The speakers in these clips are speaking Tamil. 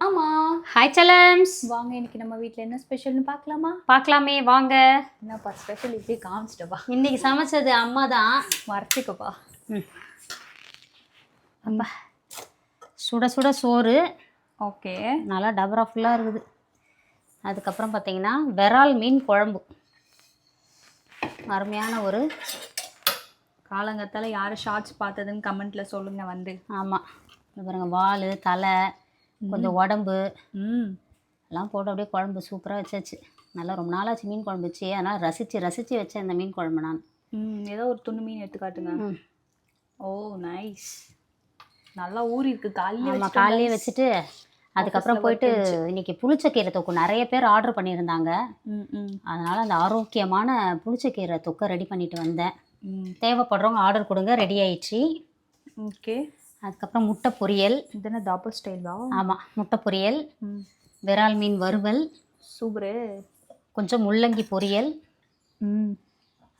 ஆமா. ஹாய் செல்லம்ஸ். வாங்க இன்னைக்கு நம்ம வீட்டில் என்ன ஸ்பெஷல்னு பார்க்கலாமா? பார்க்கலாமே வாங்க. என்னப்பா ஸ்பெஷல் இப்படி காமிச்சிட்டப்பா? இன்னைக்கு சமைச்சது அம்மா தான். மறைச்சிக்கப்பா. அப்பா சுட சுட சோறு. ஓகே. நல்லா டபரா ஃபுல்லாக இருக்குது. அதுக்கப்புறம் பார்த்தீங்கன்னா விரால் மீன் குழம்பு. அருமையான ஒரு காலங்கத்தால் யார் ஷார்ட்ஸ் பார்த்ததுன்னு கமெண்ட்டில் சொல்லுங்கள் வந்து. ஆமாம், பாருங்க வால் தலை கொஞ்சம் உடம்பு எல்லாம் போட்டு அப்படியே குழம்பு சூப்பராக வச்சாச்சு. நல்லா ரொம்ப நாளாச்சு மீன் குழம்பு வச்சு, அதனால் ரசித்து வச்சேன் இந்த மீன் குழம்பு நான். ஏதோ ஒரு துண்ணு மீன் எடுத்து காட்டுங்க. ஓ நைஸ். நல்லா ஊறி இருக்கு காலையிலே வச்சுட்டு அதுக்கப்புறம் போயிட்டு இன்னைக்கு புளிச்சக்கீரை தொக்கு நிறைய பேர் ஆர்டர் பண்ணியிருந்தாங்க. அதனால் அந்த ஆரோக்கியமான புளிச்சக்கீரை தொக்கை ரெடி பண்ணிட்டு வந்தேன். தேவைப்படுறவங்க ஆர்டர் கொடுங்க, ரெடி ஆயிடுச்சு. ஓகே. அதுக்கப்புறம் முட்டை பொரியல். இதுனா டபுள் ஸ்டைல் தான். ஆமாம், முட்டை பொரியல், விரால் மீன் வறுவல், சூப்பரு. கொஞ்சம் முள்ளங்கி பொரியல்,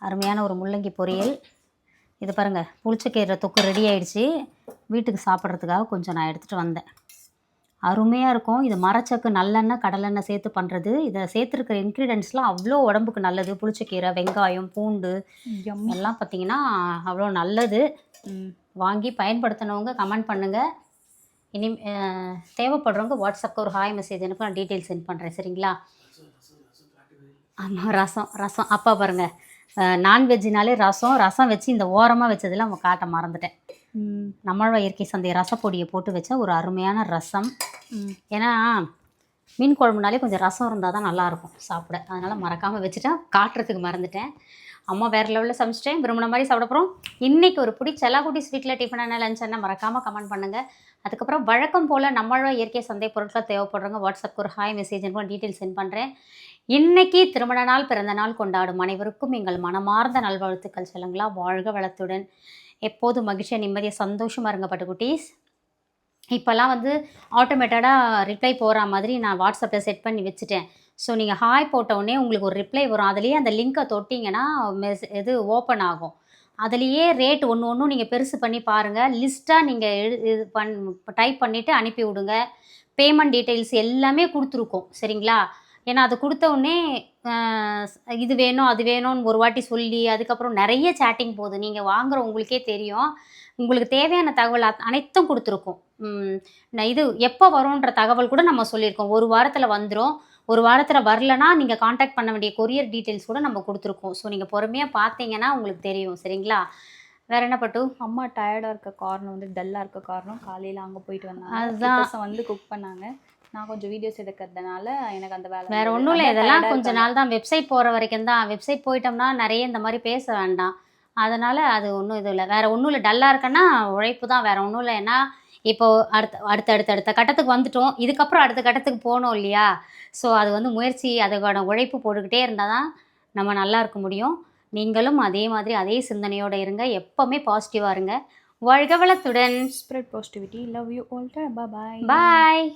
அருமையான ஒரு முள்ளங்கி பொரியல். இது பாருங்கள் புளிச்சக்கீரை தொக்கு ரெடி ஆயிடுச்சு. வீட்டுக்கு சாப்பிட்றதுக்காக கொஞ்சம் நான் எடுத்துகிட்டு வந்தேன். அருமையாக இருக்கும். இது மரச்சக்கு நல்லெண்ணெய் கடலெண்ணெய் சேர்த்து பண்ணுறது. இதை சேர்த்துருக்கிற இன்க்ரீடியன்ட்ஸ்லாம் அவ்வளோ உடம்புக்கு நல்லது. புளிச்சக்கீரை, வெங்காயம், பூண்டு எல்லாம் பார்த்திங்கன்னா அவ்வளோ நல்லது. வாங்கி பயன்படுத்தினவங்க கமெண்ட் பண்ணுங்கள். இனி தேவைப்படுறவங்க வாட்ஸ்அப்புக்கு ஒரு ஹாய் மெசேஜ் எனக்கு நான் டீட்டெயில்ஸ் சென்ட் பண்ணுறேன், சரிங்களா? ஆமாம், ரசம் அப்பா பாருங்கள், நான்வெஜ்ஜினாலே ரசம் வச்சு இந்த ஓரமாக வச்சதில் அவங்க காட்ட மறந்துட்டேன். நம்மளோட இயற்கை சந்தை ரசப்பொடியை போட்டு வச்ச ஒரு அருமையான ரசம். ஏன்னா மீன் குழம்புனாலே கொஞ்சம் ரசம் இருந்தால் தான் நல்லாயிருக்கும் சாப்பிட. அதனால் மறக்காமல் வச்சுட்டேன், காட்டுறதுக்கு மறந்துட்டேன். அம்மா வேறு லெவலில் சமைச்சிட்டேன், விரும்பின மாதிரி சாப்பிட போகிறோம். இன்றைக்கி ஒரு பிடி செல்லாக்குட்டி ஸ்வீட்டில் டிஃபன் என்ன லஞ்ச் என்ன மறக்காமல் கமெண்ட் பண்ணுங்கள். அதுக்கப்புறம் வழக்கம் போல் நம்மளோட இயற்கை சந்தை பொருட்கள் தேவைப்படுறவங்க வாட்ஸ்அப்புக்கு ஒரு ஹாய் மெசேஜ் எனக்கு டீட்டெயில்ஸ் சென்ட் பண்ணுறேன். இன்றைக்கி திருமண நாள் பிறந்த நாள் கொண்டாடும் அனைவருக்கும் எங்கள் மனமார்ந்த நல்வாழ்த்துக்கள். செல்லுங்களா, வாழ்க வளத்துடன் எப்போதும் மகிழ்ச்சியாக நிம்மதியாக சந்தோஷமாக இருங்க பட்டுக்குட்டீஸ். இப்போல்லாம் வந்து ஆட்டோமேட்டடாக ரிப்ளை போகிற மாதிரி நான் வாட்ஸ்அப்பில் செட் பண்ணி வச்சுட்டேன். ஸோ நீங்கள் ஹாய் போட்டவுடனே உங்களுக்கு ஒரு ரிப்ளை வரும். அதுலேயே அந்த லிங்க்கை தொட்டிங்கன்னா இது ஓப்பன் ஆகும். அதுலேயே ரேட் ஒன்று நீங்கள் பெருசு பண்ணி பாருங்கள். லிஸ்ட்டாக நீங்கள் இது டைப் பண்ணிவிட்டு அனுப்பி விடுங்க. பேமெண்ட் டீட்டெயில்ஸ் எல்லாமே கொடுத்துருக்கோம், சரிங்களா? ஏன்னா அது கொடுத்தவுடனே இது வேணும் அது வேணும்னு ஒரு வாட்டி சொல்லி அதுக்கப்புறம் நிறைய சேட்டிங் போகுது. நீங்கள் வாங்குகிற உங்களுக்கே தெரியும். உங்களுக்கு தேவையான தகவல் அனைத்தும் கொடுத்துருக்கோம். இது எப்போ வரும்ன்ற தகவல் கூட நம்ம சொல்லியிருக்கோம். ஒரு வாரத்தில் வந்துடும். ஒரு வாரத்தில் வரலன்னா நீங்கள் காண்டாக்ட் பண்ண வேண்டிய கொரியர் டீட்டெயில்ஸ் கூட நம்ம கொடுத்துருக்கோம். ஸோ நீங்கள் பொறுமையாக பார்த்தீங்கன்னா உங்களுக்கு தெரியும், சரிங்களா? வேறு என்ன பட்டு? அம்மா டயர்டாக இருக்க காரணம் வந்து டல்லாக இருக்க காரணம் காலையில் அங்கே போயிட்டு வந்தாங்க. அதுதான் வந்து குக் பண்ணாங்க. நான் கொஞ்சம் வீடியோஸ் எடுக்கிறதுனால எனக்கு அந்த வேலை வேறு ஒன்றும் இல்லை. இதெல்லாம் கொஞ்ச நாள் தான். வெப்சைட் போகிற வரைக்கும் தான். வெப்சைட் போயிட்டோம்னா நிறைய இந்த மாதிரி பேச வேண்டாம். அதனால் அது ஒன்றும் இது இல்லை. வேறு ஒன்றும் இல்லை. டல்லாக இருக்கேன்னா உழைப்பு தான், வேறு ஒன்றும் இல்லை. ஏன்னா இப்போது அடுத்த கட்டத்துக்கு வந்துட்டோம். இதுக்கப்புறம் அடுத்த கட்டத்துக்கு போகணும் இல்லையா? ஸோ அது வந்து முயற்சி, அதுக்கான உழைப்பு போட்டுக்கிட்டே இருந்தால் தான் நம்ம நல்லா இருக்க முடியும். நீங்களும் அதே மாதிரி அதே சிந்தனையோடு இருங்க. எப்போவுமே பாசிட்டிவாக இருங்க. வாழ்க வளத்துடன். Spread positivity. Love you all. Bye bye.